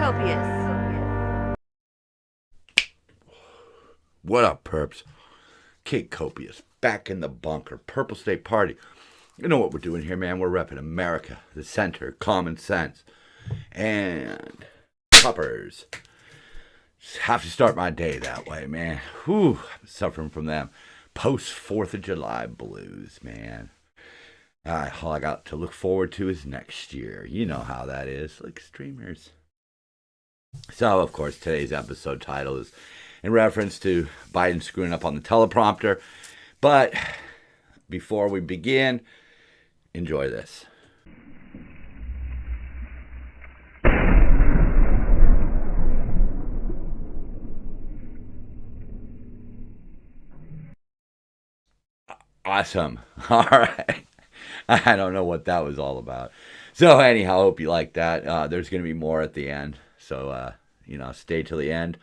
Copious. What up, perps? Kid Copious, back in the bunker. Purple State Party. You know what we're doing here, man? We're repping America, the center, common sense, and puppers. Have to start my day that way, man. Whew, I'm suffering from them post 4th of July blues, man. All I got to look forward to is next year. You know how that is, like streamers. So, of course, today's episode title is in reference to Biden screwing up on the teleprompter. But before we begin, enjoy this. Awesome. All right. I don't know what that was all about. So anyhow, I hope you like that. There's going to be more at the end. So, stay till the end.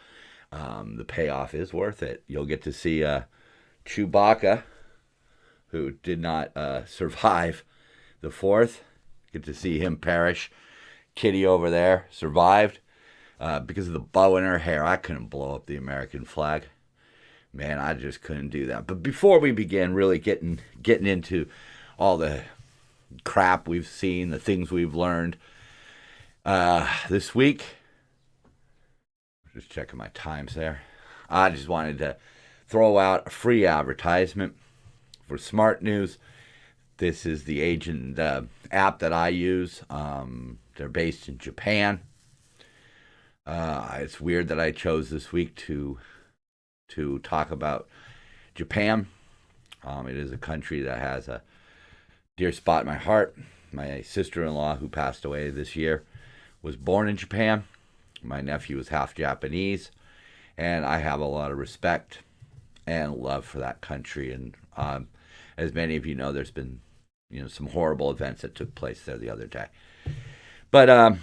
The payoff is worth it. You'll get to see Chewbacca, who did not survive the 4th. Get to see him perish. Kitty over there survived because of the bow in her hair. I couldn't blow up the American flag. Man, I just couldn't do that. But before we begin really getting into all the crap we've seen, the things we've learned this week, just checking my times there. I just wanted to throw out a free advertisement for Smart News. This is the agent app that I use. They're based in Japan. It's weird that I chose this week to talk about Japan. It is a country that has a dear spot in my heart. My sister-in-law, who passed away this year, was born in Japan. My nephew is half Japanese, and I have a lot of respect and love for that country. And as many of you know, there's been some horrible events that took place there the other day. But I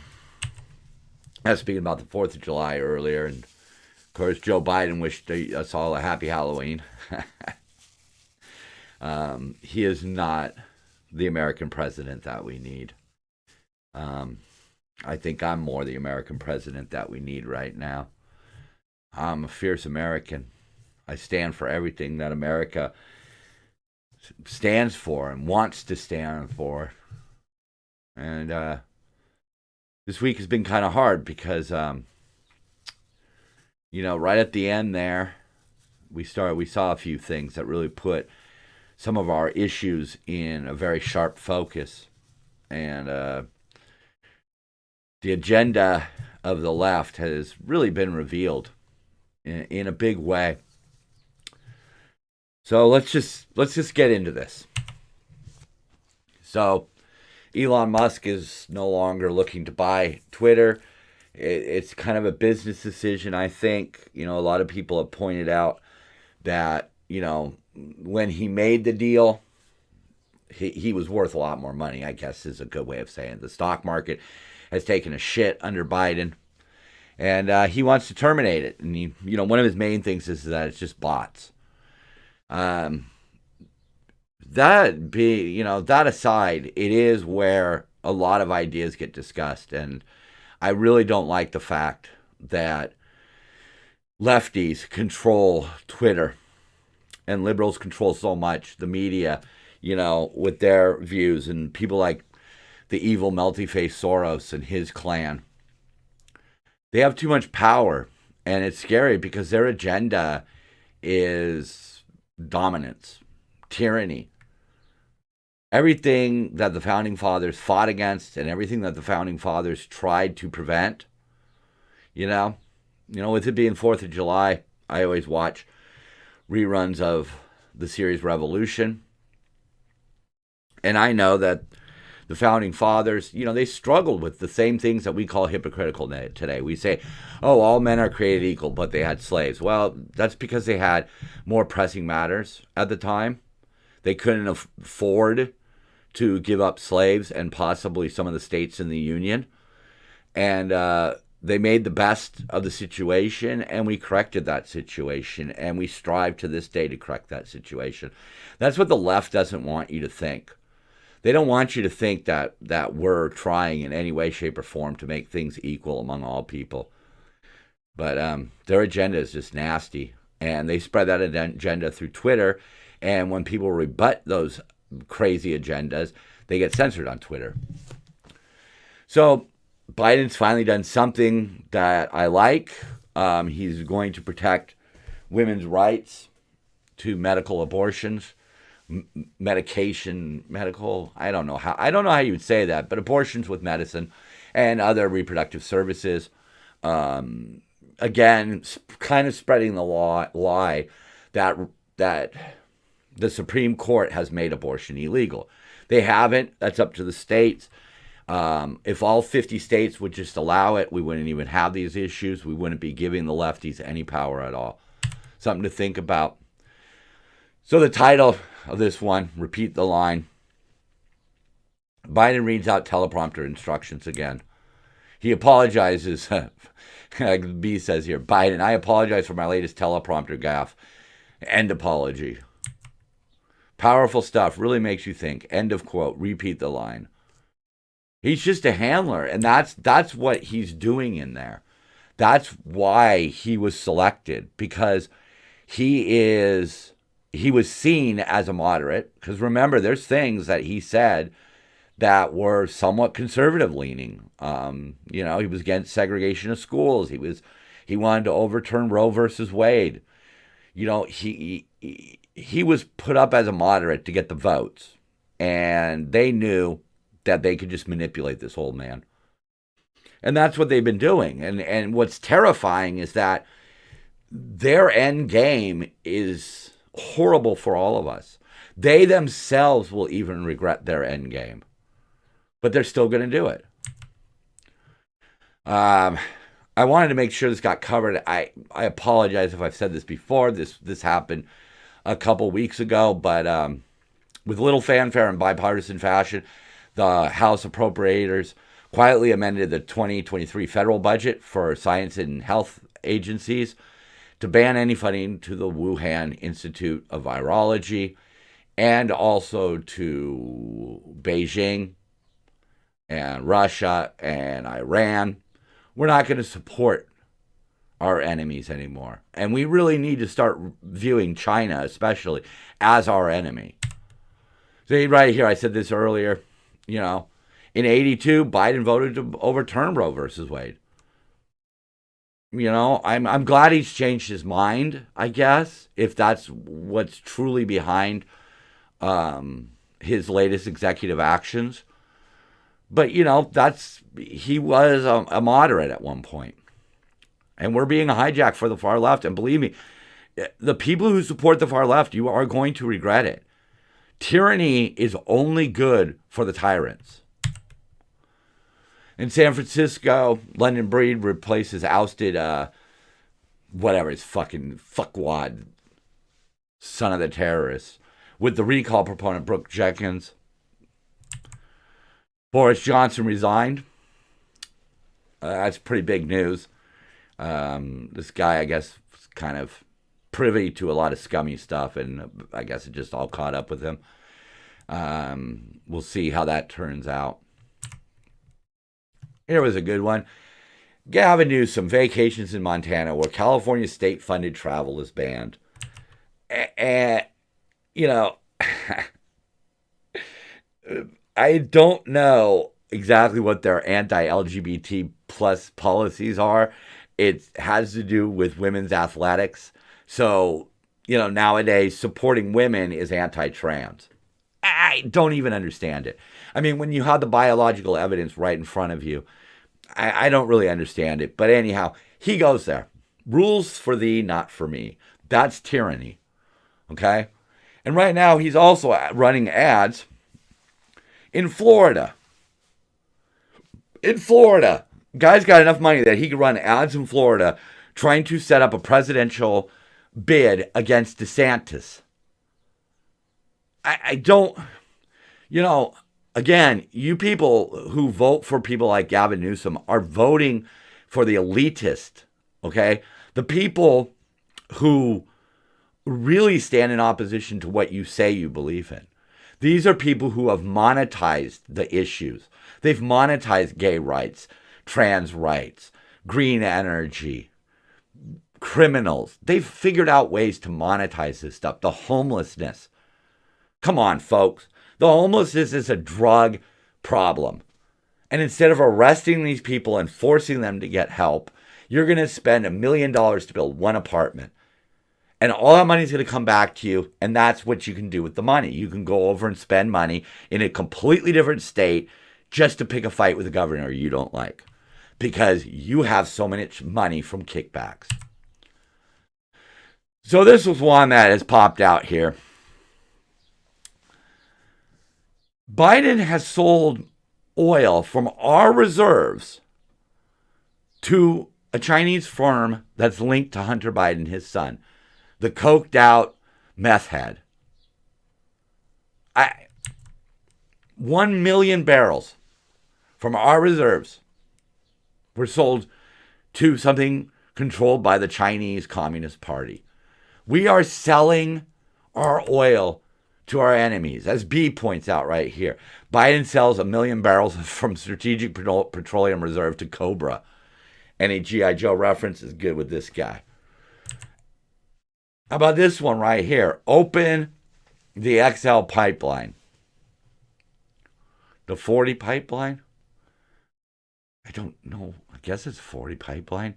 was speaking about the 4th of July earlier, and of course, Joe Biden wished us all a happy Halloween. He is not the American president that we need. I think I'm more the American president that we need right now. I'm a fierce American. I stand for everything that America stands for and wants to stand for. And this week has been kind of hard because right at the end there, we saw a few things that really put some of our issues in a very sharp focus. And the agenda of the left has really been revealed in a big way. So let's just get into this. So Elon Musk is no longer looking to buy Twitter. It's kind of a business decision, I think. A lot of people have pointed out that, when he made the deal, he was worth a lot more money, I guess is a good way of saying it. The stock market has taken a shit under Biden, and he wants to terminate it. And one of his main things is that it's just bots. That aside, it is where a lot of ideas get discussed, and I really don't like the fact that lefties control Twitter and liberals control so much the media, with their views, and people like the evil melty-faced Soros and his clan. They have too much power, and it's scary because their agenda is dominance, tyranny. Everything that the Founding Fathers fought against and everything that the Founding Fathers tried to prevent, with it being 4th of July, I always watch reruns of the series Revolution. And I know that the Founding Fathers, they struggled with the same things that we call hypocritical today. We say, oh, all men are created equal, but they had slaves. Well, that's because they had more pressing matters at the time. They couldn't afford to give up slaves and possibly some of the states in the Union. And they made the best of the situation, and we corrected that situation, and we strive to this day to correct that situation. That's what the left doesn't want you to think. They don't want you to think that we're trying in any way, shape, or form to make things equal among all people. But their agenda is just nasty. And they spread that agenda through Twitter. And when people rebut those crazy agendas, they get censored on Twitter. So Biden's finally done something that I like. He's going to protect women's rights to medical abortions, medical. I don't know how you would say that, but abortions with medicine and other reproductive services. Again, kind of spreading the lie that the Supreme Court has made abortion illegal. They haven't. That's up to the states. If all 50 states would just allow it, we wouldn't even have these issues. We wouldn't be giving the lefties any power at all. Something to think about. So the title of this one, repeat the line. Biden reads out teleprompter instructions again. He apologizes. B says here, Biden, I apologize for my latest teleprompter gaffe. End apology. Powerful stuff. Really makes you think. End of quote. Repeat the line. He's just a handler, and that's what he's doing in there. That's why he was selected, because he was seen as a moderate. Because remember, there's things that he said that were somewhat conservative leaning. He was against segregation of schools. He wanted to overturn Roe versus Wade. He was put up as a moderate to get the votes, and they knew that they could just manipulate this old man. And that's what they've been doing. And what's terrifying is that their end game is horrible for all of us. They themselves will even regret their end game. But they're still going to do it. I wanted to make sure this got covered. I apologize if I've said this before. This happened a couple weeks ago, but with little fanfare and bipartisan fashion, the House Appropriators quietly amended the 2023 federal budget for science and health agencies to ban any funding to the Wuhan Institute of Virology and also to Beijing and Russia and Iran. We're not going to support our enemies anymore. And we really need to start viewing China, especially, as our enemy. So right here, I said this earlier, in 82, Biden voted to overturn Roe versus Wade. I'm glad he's changed his mind, I guess, if that's what's truly behind his latest executive actions. But, he was a moderate at one point. And we're being hijacked for the far left. And believe me, the people who support the far left, you are going to regret it. Tyranny is only good for the tyrants. In San Francisco, London Breed replaces ousted, his fucking fuckwad, son of the terrorists, with the recall proponent Brooke Jenkins. Boris Johnson resigned. That's pretty big news. This guy, I guess, was kind of privy to a lot of scummy stuff, and I guess it just all caught up with him. We'll see how that turns out. Here was a good one. Gavin Newsom, vacations in Montana where California state-funded travel is banned. And, I don't know exactly what their anti-LGBT plus policies are. It has to do with women's athletics. So, nowadays supporting women is anti-trans. I don't even understand it. I mean, when you have the biological evidence right in front of you, I don't really understand it. But anyhow, he goes there. Rules for thee, not for me. That's tyranny. Okay? And right now, he's also running ads in Florida. In Florida. Guy's got enough money that he could run ads in Florida trying to set up a presidential bid against DeSantis. I don't, again, you people who vote for people like Gavin Newsom are voting for the elitist, okay? The people who really stand in opposition to what you say you believe in. These are people who have monetized the issues. They've monetized gay rights, trans rights, green energy, criminals. They've figured out ways to monetize this stuff. The homelessness. Come on, folks. The homelessness is a drug problem. And instead of arresting these people and forcing them to get help, you're going to spend $1 million to build one apartment. And all that money is going to come back to you, and that's what you can do with the money. You can go over and spend money in a completely different state just to pick a fight with a governor you don't like because you have so much money from kickbacks. So this was one that has popped out here. Biden has sold oil from our reserves to a Chinese firm that's linked to Hunter Biden, his son, the coked out meth head. 1 million barrels from our reserves were sold to something controlled by the Chinese Communist Party. We are selling our oil to our enemies, as B points out right here. Biden sells 1 million barrels from Strategic Petroleum Reserve to Cobra. Any G.I. Joe reference is good with this guy. How about this one right here? Open the XL pipeline. The 40 pipeline? I don't know. I guess it's 40 pipeline.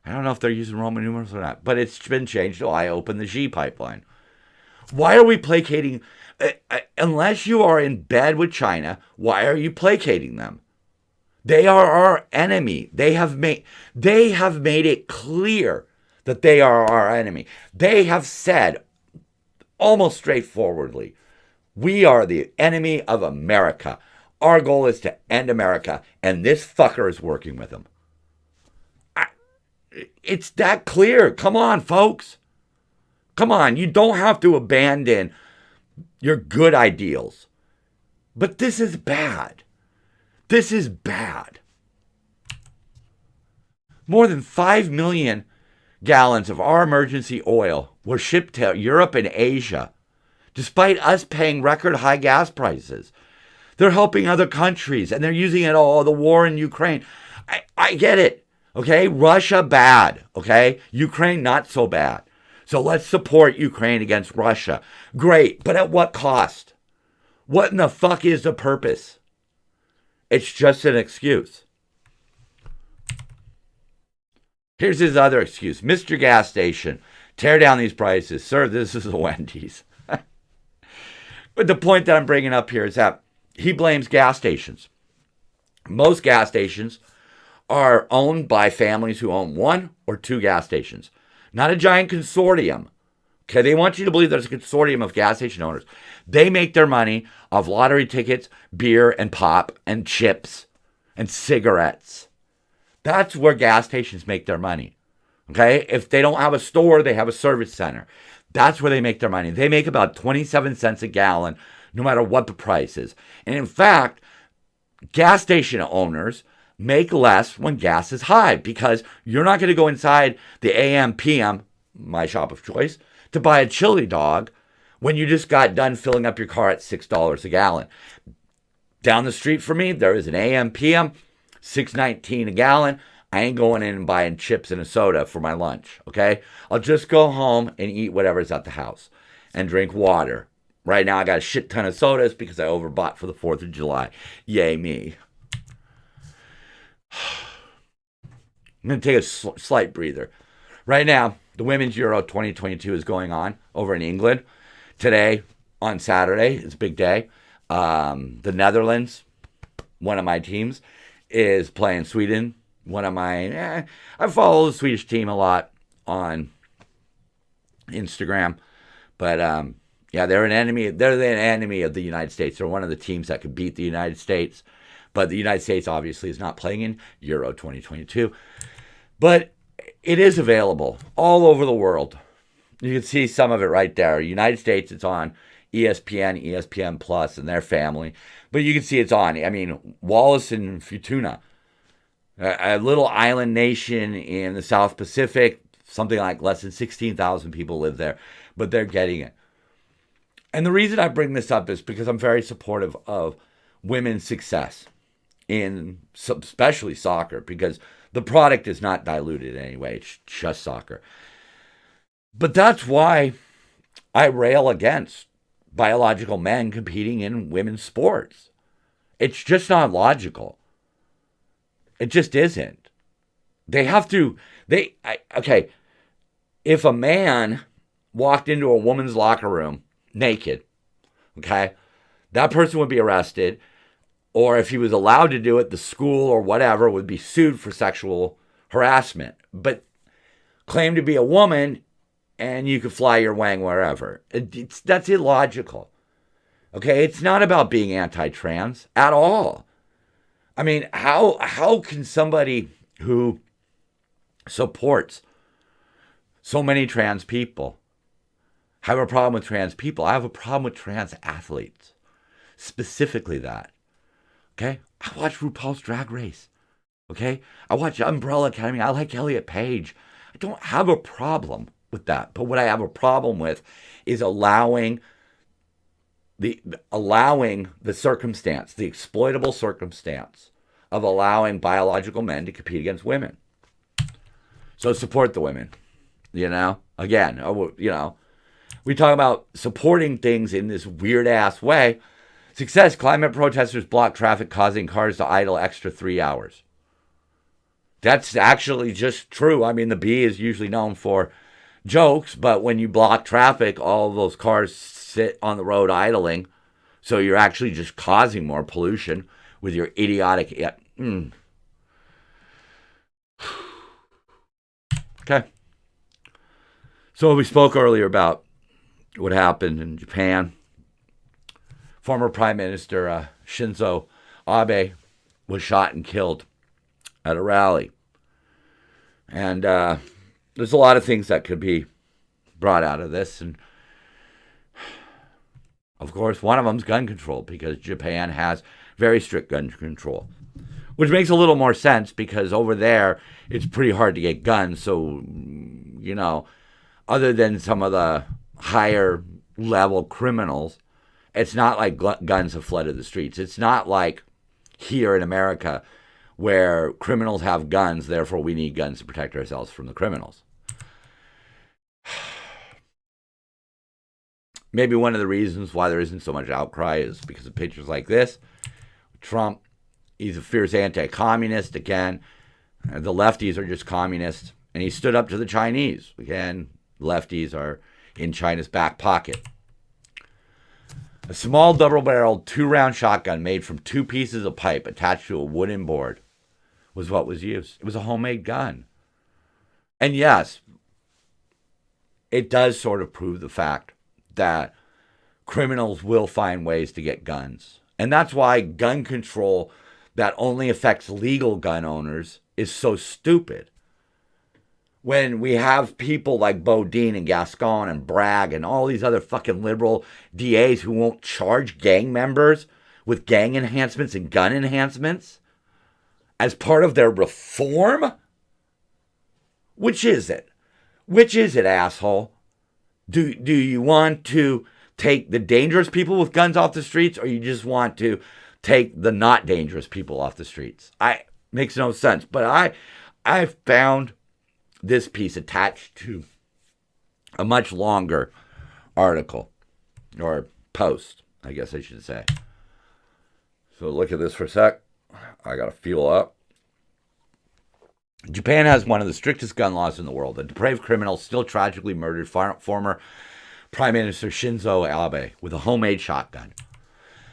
I don't know if they're using Roman numerals or not, but it's been changed, so I open the G pipeline. Why are we placating? Unless you are in bed with China, why are you placating them? They are our enemy. They have made it clear that they are our enemy. They have said almost straightforwardly, we are the enemy of America. Our goal is to end America, and this fucker is working with them. It's that clear. Come on, folks. Come on. You don't have to abandon your good ideals. But this is bad. This is bad. More than 5 million gallons of our emergency oil were shipped to Europe and Asia, despite us paying record high gas prices. They're helping other countries, and they're using it all, the war in Ukraine. I get it. Okay, Russia bad, okay? Ukraine not so bad. So let's support Ukraine against Russia. Great, but at what cost? What in the fuck is the purpose? It's just an excuse. Here's his other excuse. Mr. Gas Station, tear down these prices. Sir, this is a Wendy's. But the point that I'm bringing up here is that he blames gas stations. Most gas stations are owned by families who own 1 or 2 gas stations, not a giant consortium. Okay, they want you to believe there's a consortium of gas station owners. They make their money off lottery tickets, beer and pop and chips and cigarettes. That's where gas stations make their money. Okay, if they don't have a store, they have a service center. That's where they make their money. They make about 27 cents a gallon, no matter what the price is. And in fact, gas station owners make less when gas is high because you're not going to go inside the AM, PM, my shop of choice, to buy a chili dog when you just got done filling up your car at $6 a gallon. Down the street from me, there is an AM, PM, $6.19 a gallon. I ain't going in and buying chips and a soda for my lunch, okay? I'll just go home and eat whatever's at the house and drink water. Right now, I got a shit ton of sodas because I overbought for the 4th of July. Yay me. I'm going to take a slight breather. Right now, the Women's Euro 2022 is going on over in England. Today, on Saturday, it's a big day. The Netherlands, one of my teams, is playing Sweden. One of my, I follow the Swedish team a lot on Instagram. But, yeah, they're an enemy. They're the enemy of the United States. They're one of the teams that could beat the United States. But the United States obviously is not playing in Euro 2022. But it is available all over the world. You can see some of it right there. United States, it's on ESPN, ESPN Plus, and their family. But you can see it's on. I mean, Wallis and Futuna, a little island nation in the South Pacific, something like less than 16,000 people live there. But they're getting it. And the reason I bring this up is because I'm very supportive of women's success in especially soccer, because the product is not diluted in any way. It's just soccer. But that's why I rail against biological men competing in women's sports. It's just not logical. It just isn't. They have to, okay, if a man walked into a woman's locker room naked, okay, that person would be arrested, or if he was allowed to do it, the school or whatever would be sued for sexual harassment. But claim to be a woman and you could fly your wang wherever. That's illogical. Okay, it's not about being anti-trans at all. I mean, how can somebody who supports so many trans people have a problem with trans people? I have a problem with trans athletes. Specifically that. Okay? I watch RuPaul's Drag Race. Okay? I watch Umbrella Academy. I like Elliot Page. I don't have a problem with that. But what I have a problem with is allowing the circumstance, the exploitable circumstance of allowing biological men to compete against women. So support the women, Again, we talk about supporting things in this weird-ass way. Success, climate protesters block traffic, causing cars to idle extra 3 hours. That's actually just true. I mean, the Bee is usually known for jokes, but when you block traffic, all of those cars sit on the road idling. So you're actually just causing more pollution with your idiotic... Okay. So we spoke earlier about what happened in Japan. Former Prime Minister Shinzo Abe was shot and killed at a rally. And there's a lot of things that could be brought out of this. And of course, one of them is gun control, because Japan has very strict gun control, which makes a little more sense because over there, it's pretty hard to get guns. So, other than some of the higher level criminals, it's not like guns have flooded the streets. It's not like here in America where criminals have guns, therefore we need guns to protect ourselves from the criminals. Maybe one of the reasons why there isn't so much outcry is because of pictures like this. Trump, he's a fierce anti-communist. Again, the lefties are just communists. And he stood up to the Chinese. Again, lefties are in China's back pocket. A small double-barreled 2-round shotgun made from 2 pieces of pipe attached to a wooden board was what was used. It was a homemade gun. And yes, it does sort of prove the fact that criminals will find ways to get guns. And that's why gun control that only affects legal gun owners is so stupid. When we have people like Bodine and Gascon and Bragg and all these other fucking liberal DAs who won't charge gang members with gang enhancements and gun enhancements as part of their reform? Which is it? Which is it, asshole? Do you want to take the dangerous people with guns off the streets, or you just want to take the not dangerous people off the streets? Makes no sense. But I found this piece attached to a much longer article, or post, I guess I should say. So look at this for a sec. I got to fuel up. Japan has one of the strictest gun laws in the world. A depraved criminal still tragically murdered former Prime Minister Shinzo Abe with a homemade shotgun.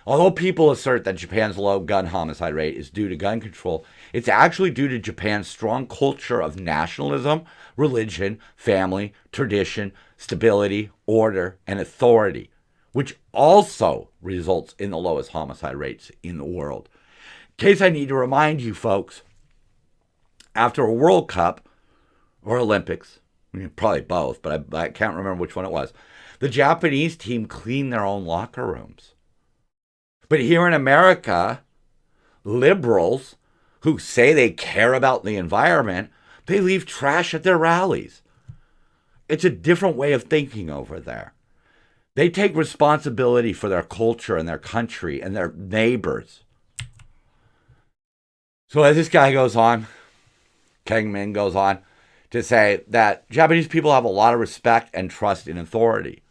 Although people assert that Japan's low gun homicide rate is due to gun control, it's actually due to Japan's strong culture of nationalism, religion, family, tradition, stability, order, and authority, which also results in the lowest homicide rates in the world. In case I need to remind you folks, after a World Cup or Olympics, probably both, but I can't remember which one it was, the Japanese team cleaned their own locker rooms. But here in America, liberals who say they care about the environment, they leave trash at their rallies. It's a different way of thinking over there. They take responsibility for their culture and their country and their neighbors. So as this guy goes on, Kang Min goes on to say that Japanese people have a lot of respect and trust in authority.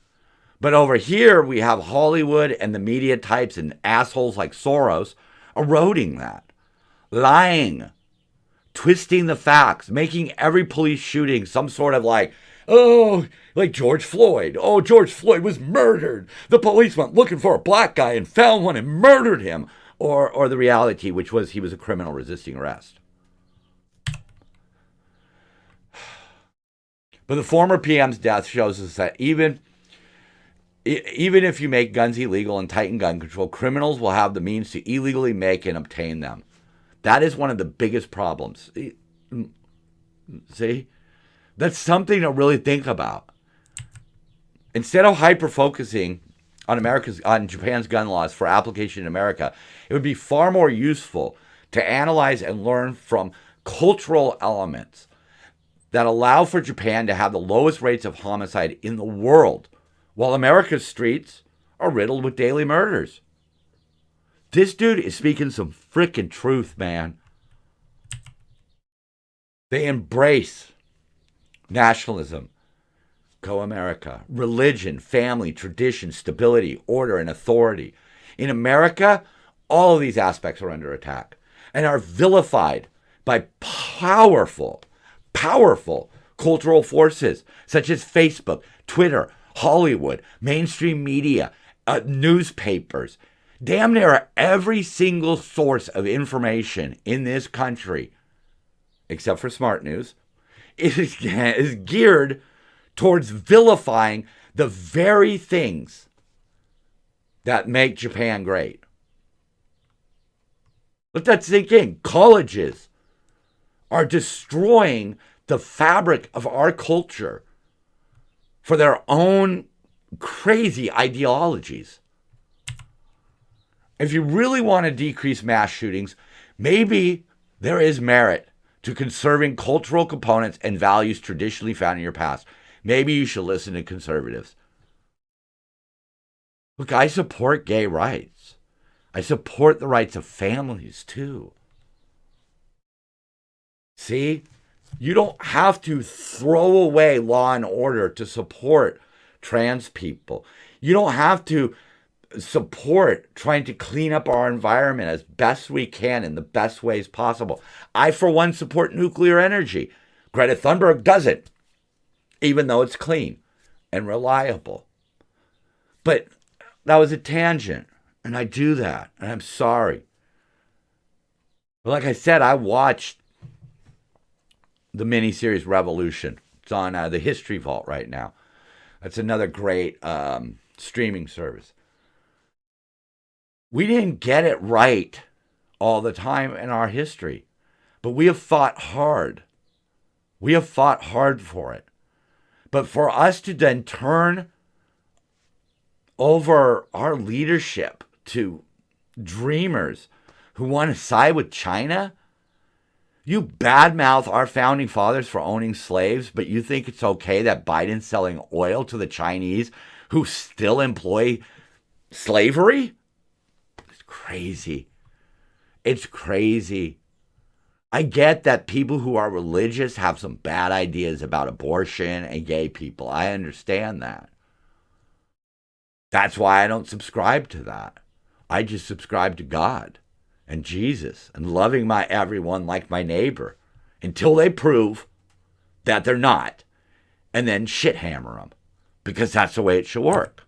But over here, we have Hollywood and the media types and assholes like Soros eroding that, lying, twisting the facts, making every police shooting some sort of like, oh, like George Floyd. Oh, George Floyd was murdered. The police went looking for a black guy and found one and murdered him. Or the reality, which was he was a criminal resisting arrest. But the former PM's death shows us that even if you make guns illegal and tighten gun control, criminals will have the means to illegally make and obtain them. That is one of the biggest problems. See? That's something to really think about. Instead of hyper-focusing on Japan's gun laws for application in America, it would be far more useful to analyze and learn from cultural elements that allow for Japan to have the lowest rates of homicide in the world, while America's streets are riddled with daily murders. This dude is speaking some frickin' truth, man. They embrace nationalism, co-America, religion, family, tradition, stability, order, and authority. In America, all of these aspects are under attack and are vilified by powerful cultural forces such as Facebook, Twitter, Hollywood, mainstream media, newspapers. Damn near every single source of information in this country, except for smart news, is geared towards vilifying the very things that make Japan great. Let that sink in. Colleges are destroying the fabric of our culture for their own crazy ideologies. If you really want to decrease mass shootings, maybe there is merit to conserving cultural components and values traditionally found in your past. Maybe you should listen to conservatives. Look, I support gay rights. I support the rights of families, too. See? You don't have to throw away law and order to support trans people. You don't have to support trying to clean up our environment as best we can in the best ways possible. I, for one, support nuclear energy. Greta Thunberg doesn't, even though it's clean and reliable. But that was a tangent, and I do that, and I'm sorry. But like I said, I watched the miniseries Revolution. It's on the History Vault right now. That's another great streaming service. We didn't get it right all the time in our history, but we have fought hard. We have fought hard for it. But for us to then turn over our leadership to dreamers who want to side with China, you badmouth our founding fathers for owning slaves, but you think it's okay that Biden's selling oil to the Chinese who still employ slavery? It's crazy. It's crazy. I get that people who are religious have some bad ideas about abortion and gay people. I understand that. That's why I don't subscribe to that. I just subscribe to God and Jesus and loving my everyone like my neighbor until they prove that they're not, and then shit hammer them, because that's the way it should work.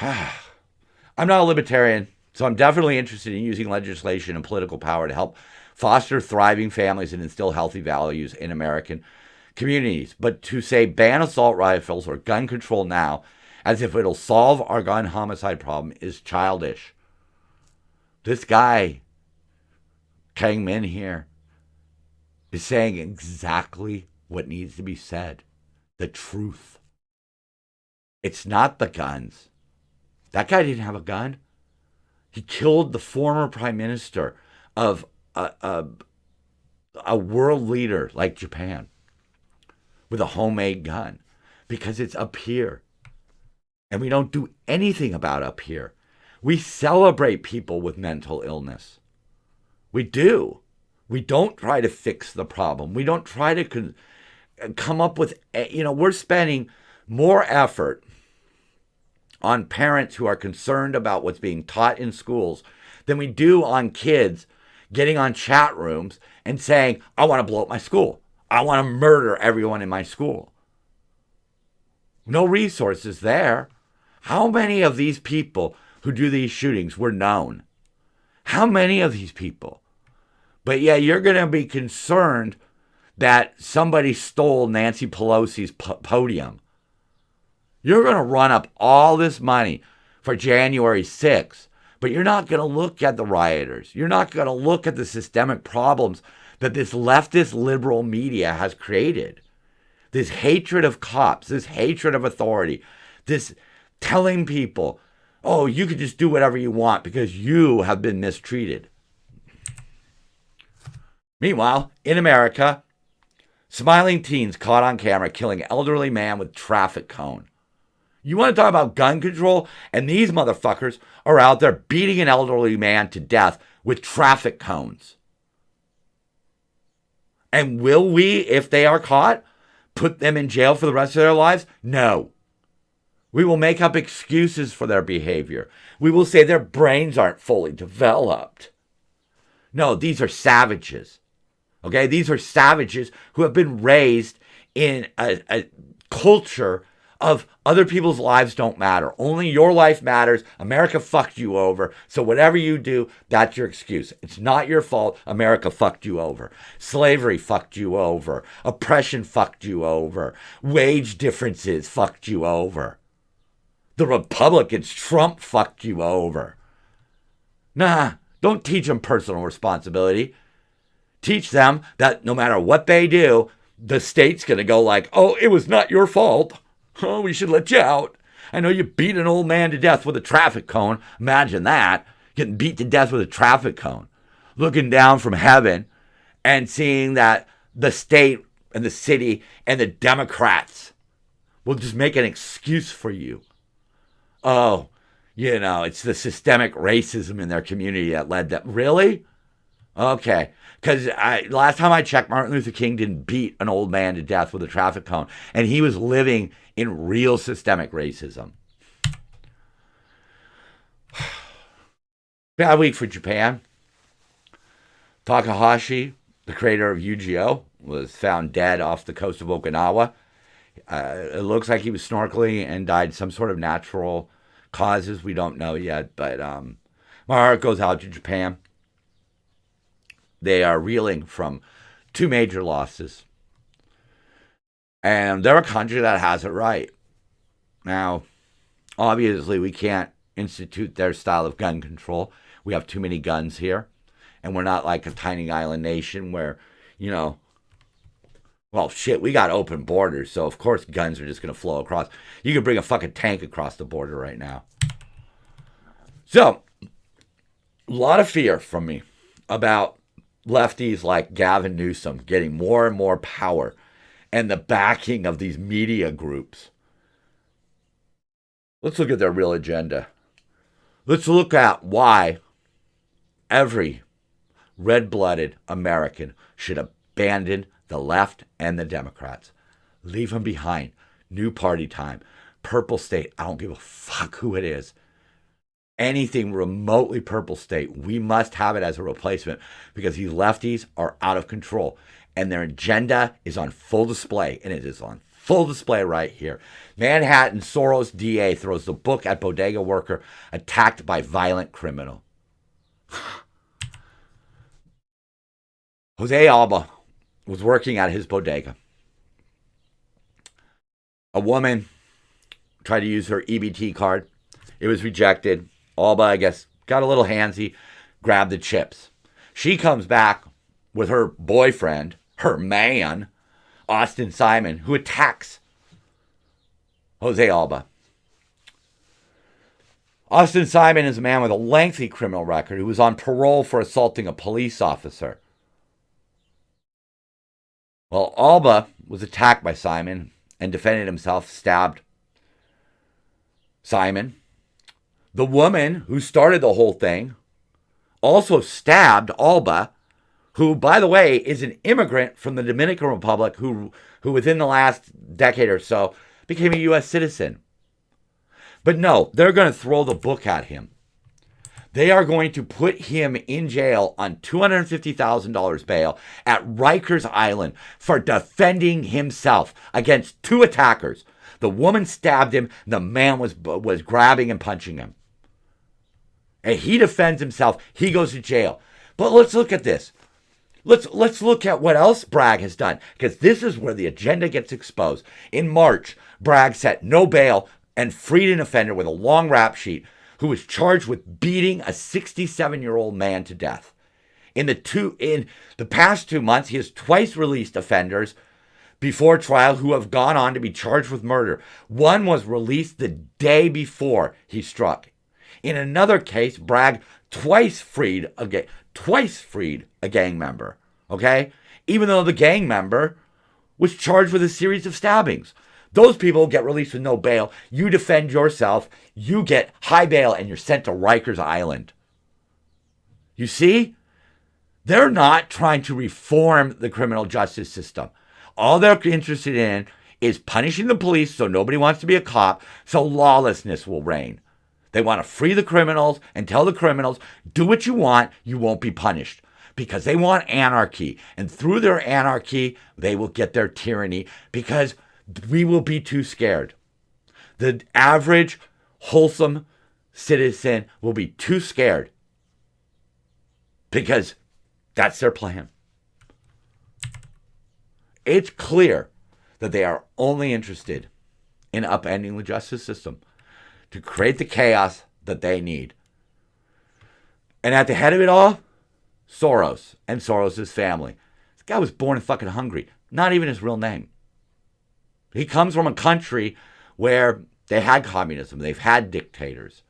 I'm not a libertarian, so I'm definitely interested in using legislation and political power to help foster thriving families and instill healthy values in American communities. But to say ban assault rifles or gun control now as if it'll solve our gun homicide problem is childish. This guy, Kang Min here, is saying exactly what needs to be said. The truth. It's not the guns. That guy didn't have a gun. He killed the former prime minister of a world leader like Japan with a homemade gun because it's up here. And we don't do anything about up here. We celebrate people with mental illness. We do. We don't try to fix the problem. We don't try to come up with, we're spending more effort on parents who are concerned about what's being taught in schools than we do on kids getting on chat rooms and saying, I want to blow up my school. I want to murder everyone in my school. No resources there. How many of these people who do these shootings were known? How many of these people? But yeah, you're going to be concerned that somebody stole Nancy Pelosi's podium. You're going to run up all this money for January 6th, but you're not going to look at the rioters. You're not going to look at the systemic problems that this leftist liberal media has created. This hatred of cops, this hatred of authority, this telling people, oh, you can just do whatever you want because you have been mistreated. Meanwhile, in America, smiling teens caught on camera killing elderly man with traffic cone. You want to talk about gun control? And these motherfuckers are out there beating an elderly man to death with traffic cones. And will we, if they are caught, put them in jail for the rest of their lives? No. We will make up excuses for their behavior. We will say their brains aren't fully developed. No, these are savages. Okay, these are savages who have been raised in a culture of other people's lives don't matter. Only your life matters. America fucked you over. So whatever you do, that's your excuse. It's not your fault. America fucked you over. Slavery fucked you over. Oppression fucked you over. Wage differences fucked you over. The Republicans, Trump fucked you over. Nah, don't teach them personal responsibility. Teach them that no matter what they do, the state's going to go like, oh, it was not your fault. Oh, we should let you out. I know you beat an old man to death with a traffic cone. Imagine that, getting beat to death with a traffic cone. Looking down from heaven and seeing that the state and the city and the Democrats will just make an excuse for you. Oh, it's the systemic racism in their community that led them. Really? Okay. Because last time I checked, Martin Luther King didn't beat an old man to death with a traffic cone. And he was living in real systemic racism. Bad week for Japan. Takahashi, the creator of Yu-Gi-Oh!, was found dead off the coast of Okinawa. It looks like he was snorkeling and died some sort of natural causes. We don't know yet. But my heart goes out to Japan. They are reeling from 2 major losses. And they're a country that has it right. Now, obviously, we can't institute their style of gun control. We have too many guns here. And we're not like a tiny island nation where, well, shit, we got open borders. So, of course, guns are just going to flow across. You can bring a fucking tank across the border right now. So, a lot of fear from me about lefties like Gavin Newsom getting more and more power and the backing of these media groups. Let's look at their real agenda. Let's look at why every red-blooded American should abandon the left and the Democrats. Leave them behind. New party time. Purple state. I don't give a fuck who it is. Anything remotely purple state, we must have it as a replacement because these lefties are out of control and their agenda is on full display, and it is on full display right here. Manhattan Soros DA throws the book at bodega worker attacked by violent criminal. Jose Alba was working at his bodega. A woman tried to use her EBT card. It was rejected. Alba, I guess, got a little handsy, grabbed the chips. She comes back with her boyfriend, her man, Austin Simon, who attacks Jose Alba. Austin Simon is a man with a lengthy criminal record who was on parole for assaulting a police officer. Well, Alba was attacked by Simon and defended himself, stabbed. Simon. The woman who started the whole thing also stabbed Alba, who, by the way, is an immigrant from the Dominican Republic who within the last decade or so became a U.S. citizen. But no, they're going to throw the book at him. They are going to put him in jail on $250,000 bail at Rikers Island for defending himself against two attackers. The woman stabbed him. The man was grabbing and punching him. And he defends himself. He goes to jail. But let's look at this. Let's look at what else Bragg has done, because this is where the agenda gets exposed. In March, Bragg set no bail and freed an offender with a long rap sheet who was charged with beating a 67-year-old man to death. In the past 2 months, he has twice released offenders before trial who have gone on to be charged with murder. One was released the day before he struck. In another case, Bragg twice freed a gang member, okay? Even though the gang member was charged with a series of stabbings. Those people get released with no bail. You defend yourself. You get high bail and you're sent to Rikers Island. You see? They're not trying to reform the criminal justice system. All they're interested in is punishing the police so nobody wants to be a cop, so lawlessness will reign. They want to free the criminals and tell the criminals, do what you want, you won't be punished. Because they want anarchy. And through their anarchy, they will get their tyranny, because we will be too scared. The average wholesome citizen will be too scared, because that's their plan. It's clear that they are only interested in upending the justice system to create the chaos that they need. And at the head of it all, Soros and Soros' family. This guy was born in fucking Hungary. Not even his real name. He comes from a country where they had communism. They've had dictators.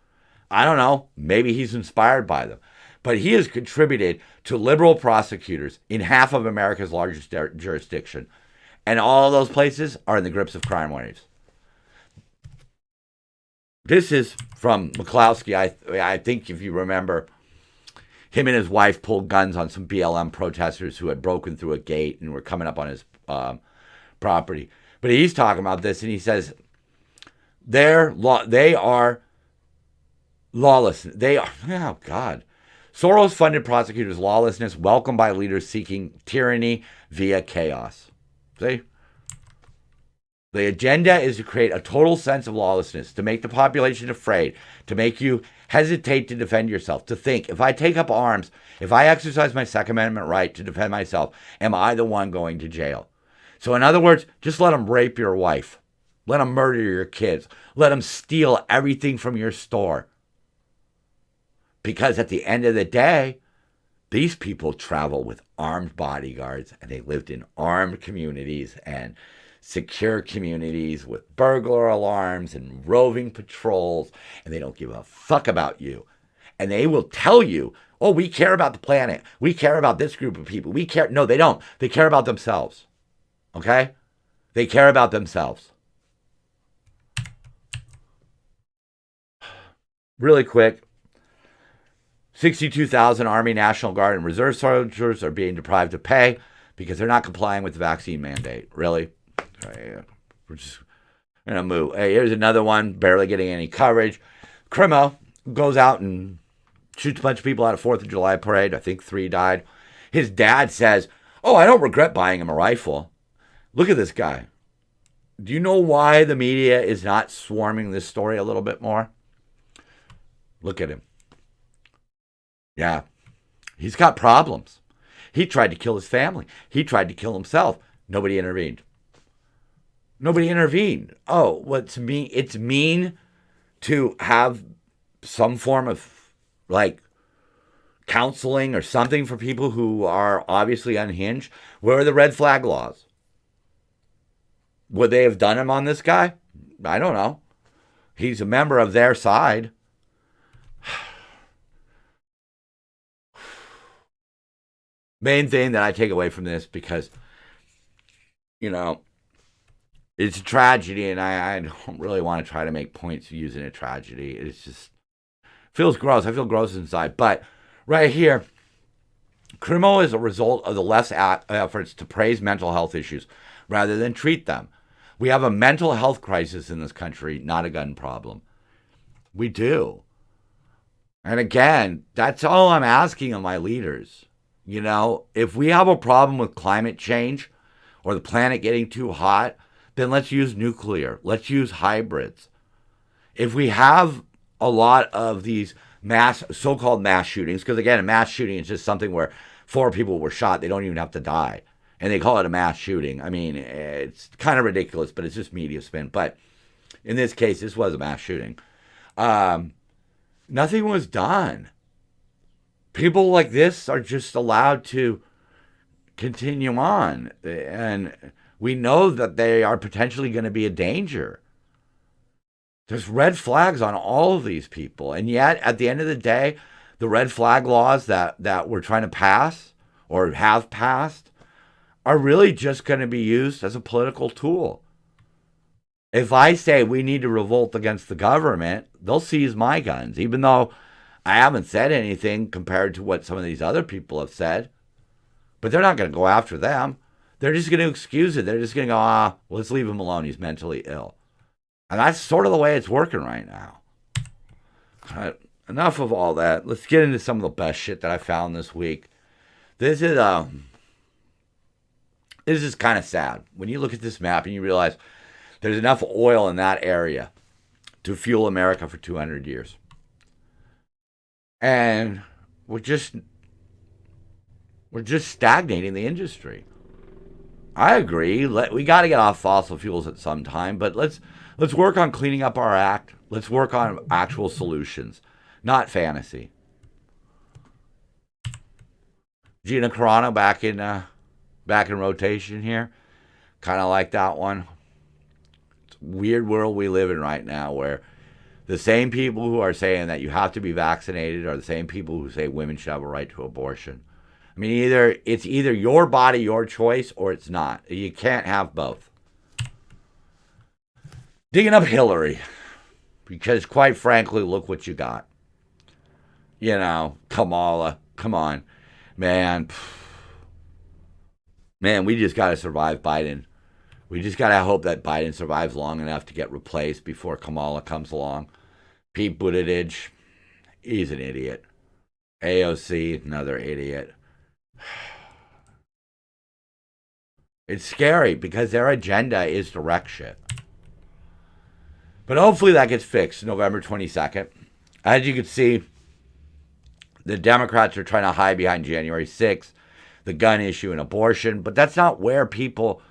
I don't know. Maybe he's inspired by them. But he has contributed to liberal prosecutors in half of America's largest jurisdiction. And all of those places are in the grips of crime waves. This is from McCloskey. I think if you remember, him and his wife pulled guns on some BLM protesters who had broken through a gate and were coming up on his property. But he's talking about this, and he says they are lawless. They are, oh God. Soros-funded prosecutors' lawlessness welcomed by leaders seeking tyranny via chaos. See? The agenda is to create a total sense of lawlessness, to make the population afraid, to make you hesitate to defend yourself, to think, if I take up arms, if I exercise my Second Amendment right to defend myself, am I the one going to jail? So in other words, just let them rape your wife. Let them murder your kids. Let them steal everything from your store. Because at the end of the day, these people travel with armed bodyguards, and they lived in armed communities and secure communities with burglar alarms and roving patrols, and they don't give a fuck about you. And they will tell you, oh, we care about the planet. We care about this group of people. We care. No, they don't. They care about themselves. Okay? They care about themselves. Really quick, 62,000 Army, National Guard, and Reserve soldiers are being deprived of pay because they're not complying with the vaccine mandate. Really? We're just going to move. Hey, here's another one, barely getting any coverage. Crimo goes out and shoots a bunch of people at a 4th of July parade. I think 3 died. His dad says, oh, I don't regret buying him a rifle. Look at this guy. Do you know why the media is not swarming this story a little bit more? Look at him. Yeah, he's got problems. He tried to kill his family. He tried to kill himself. Nobody intervened. Nobody intervened. Oh, what's mean? It's mean to have some form of like counseling or something for people who are obviously unhinged. Where are the red flag laws? Would they have done him on this guy? I don't know. He's a member of their side. Main thing that I take away from this, because, you know, It's a tragedy, and I don't really want to try to make points using a tragedy. It's just feels gross. I feel gross inside. But right here, Crimo is a result of the left's efforts to praise mental health issues rather than treat them. We have a mental health crisis in this country, not a gun problem. We do. And again, that's all I'm asking of my leaders. You know, if we have a problem with climate change or the planet getting too hot, then let's use nuclear. Let's use hybrids. If we have a lot of these so-called mass shootings, because again, a mass shooting is just something where 4 people were shot. They don't even have to die. And they call it a mass shooting. I mean, it's kind of ridiculous, but it's just media spin. But in this case, this was a mass shooting. Nothing was done. People like this are just allowed to continue on. And we know that they are potentially going to be a danger. There's red flags on all of these people. And yet, at the end of the day, the red flag laws that we're trying to pass or have passed are really just going to be used as a political tool. If I say we need to revolt against the government, they'll seize my guns, even though I haven't said anything compared to what some of these other people have said. But they're not going to go after them. They're just going to excuse it. They're just going to go, let's leave him alone. He's mentally ill. And that's sort of the way it's working right now. All right, enough of all that. Let's get into some of the best shit that I found this week. This is kind of sad. When you look at this map and you realize there's enough oil in that area to fuel America for 200 years. And we're just stagnating the industry. I agree. We got to get off fossil fuels at some time, but let's work on cleaning up our act. Let's work on actual solutions, not fantasy. Gina Carano back in rotation here. Kind of like that one. It's a weird world we live in right now where the same people who are saying that you have to be vaccinated are the same people who say women should have a right to abortion. I mean, it's either your body, your choice, or it's not. You can't have both. Digging up Hillary. Because quite frankly, look what you got. You know, Kamala. Come on. Man, we just got to survive Biden. We just got to hope that Biden survives long enough to get replaced before Kamala comes along. Pete Buttigieg, he's an idiot. AOC, another idiot. It's scary because their agenda is to wreck shit. But hopefully that gets fixed November 22nd. As you can see, the Democrats are trying to hide behind January 6th, the gun issue and abortion, but that's not where people,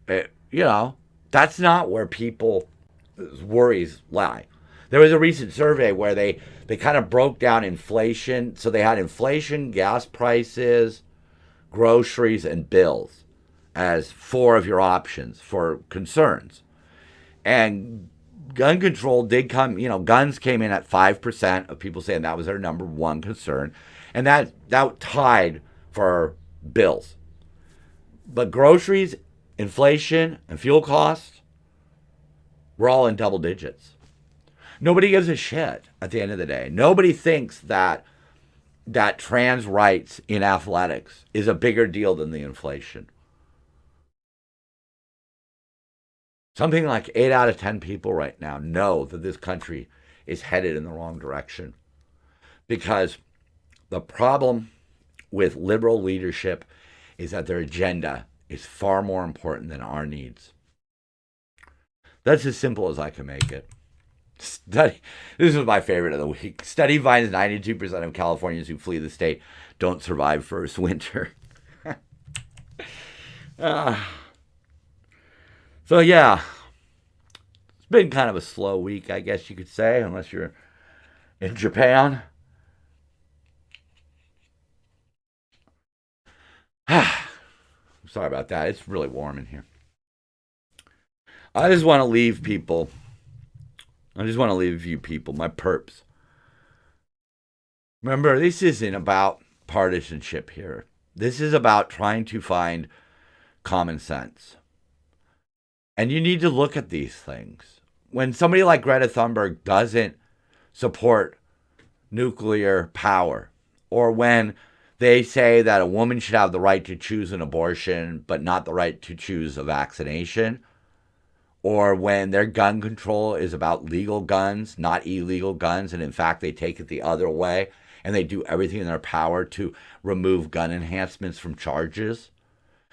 that's not where people's worries lie. There was a recent survey where they kind of broke down inflation. So they had inflation, gas prices, groceries, and bills as 4 of your options for concerns. And gun control did come, guns came in at 5% of people saying that was their number one concern. And that tied for bills. But groceries, inflation, and fuel costs were all in double digits. Nobody gives a shit at the end of the day. Nobody thinks that trans rights in athletics is a bigger deal than the inflation. Something like 8 out of 10 people right now know that this country is headed in the wrong direction. Because the problem with liberal leadership is that their agenda is far more important than our needs. That's as simple as I can make it. This is my favorite of the week. Study finds 92% of Californians who flee the state don't survive first winter. So yeah, it's been kind of a slow week, I guess you could say, unless you're in Japan. Sorry about that. It's really warm in here. I just want to leave people. I just want to leave you people, my perps. Remember, this isn't about partisanship here. This is about trying to find common sense. And you need to look at these things. When somebody like Greta Thunberg doesn't support nuclear power, or when they say that a woman should have the right to choose an abortion, but not the right to choose a vaccination, or when their gun control is about legal guns, not illegal guns, and in fact they take it the other way, and they do everything in their power to remove gun enhancements from charges,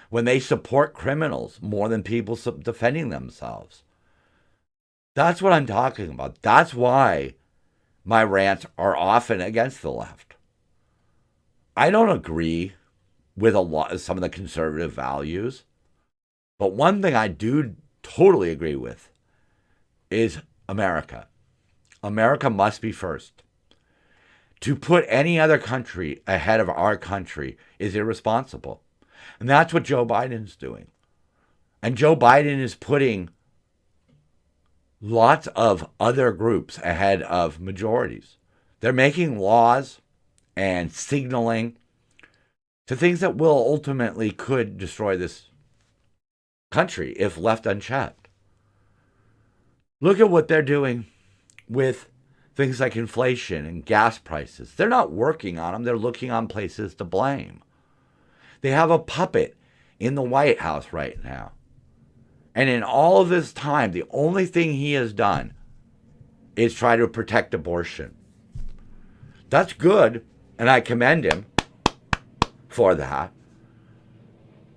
when they support criminals more than people defending themselves. That's what I'm talking about. That's why my rants are often against the left. I don't agree with a lot of some of the conservative values, but one thing I do totally agree with is America. America must be first. To put any other country ahead of our country is irresponsible. And that's what Joe Biden's doing. And Joe Biden is putting lots of other groups ahead of majorities. They're making laws and signaling to things that will ultimately could destroy this country if left unchecked. Look at what they're doing with things like inflation and gas prices. They're not working on them. They're looking on places to blame. They have a puppet in the White House right now. And in all of this time, the only thing he has done is try to protect abortion. That's good, and I commend him for that.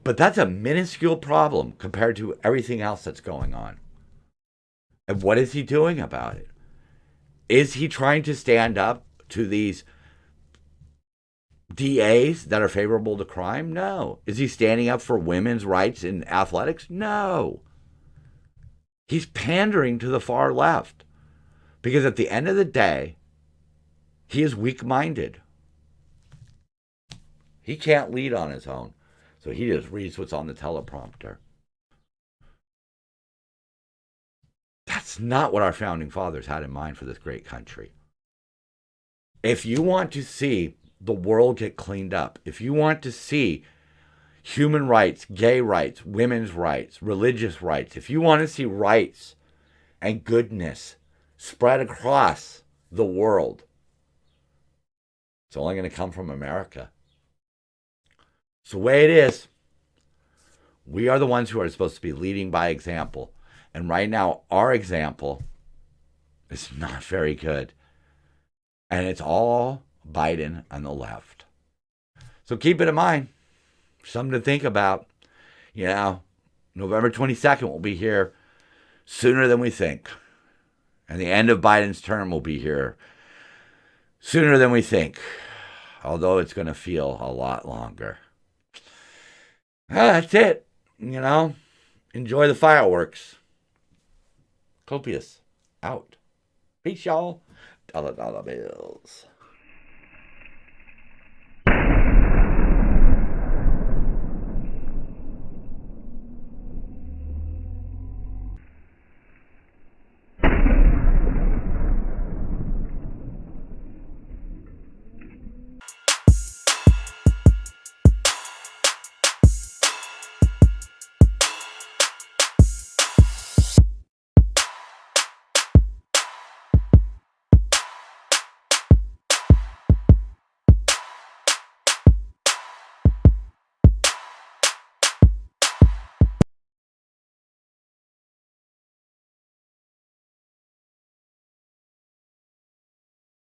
But that's a minuscule problem compared to everything else that's going on. And what is he doing about it? Is he trying to stand up to these DAs that are favorable to crime? No. Is he standing up for women's rights in athletics? No. He's pandering to the far left because at the end of the day, he is weak-minded. He can't lead on his own, so he just reads what's on the teleprompter. That's not what our founding fathers had in mind for this great country. If you want to see the world get cleaned up, if you want to see human rights, gay rights, women's rights, religious rights, if you want to see rights and goodness spread across the world, it's only going to come from America. It's the way it is. We are the ones who are supposed to be leading by example. And right now, our example is not very good. And it's all Biden and the left. So keep it in mind. Something to think about. You know, November 22nd will be here sooner than we think. And the end of Biden's term will be here sooner than we think. Although it's going to feel a lot longer. That's it. You know, enjoy the fireworks. Copious. Out. Peace, y'all. Dollar bills.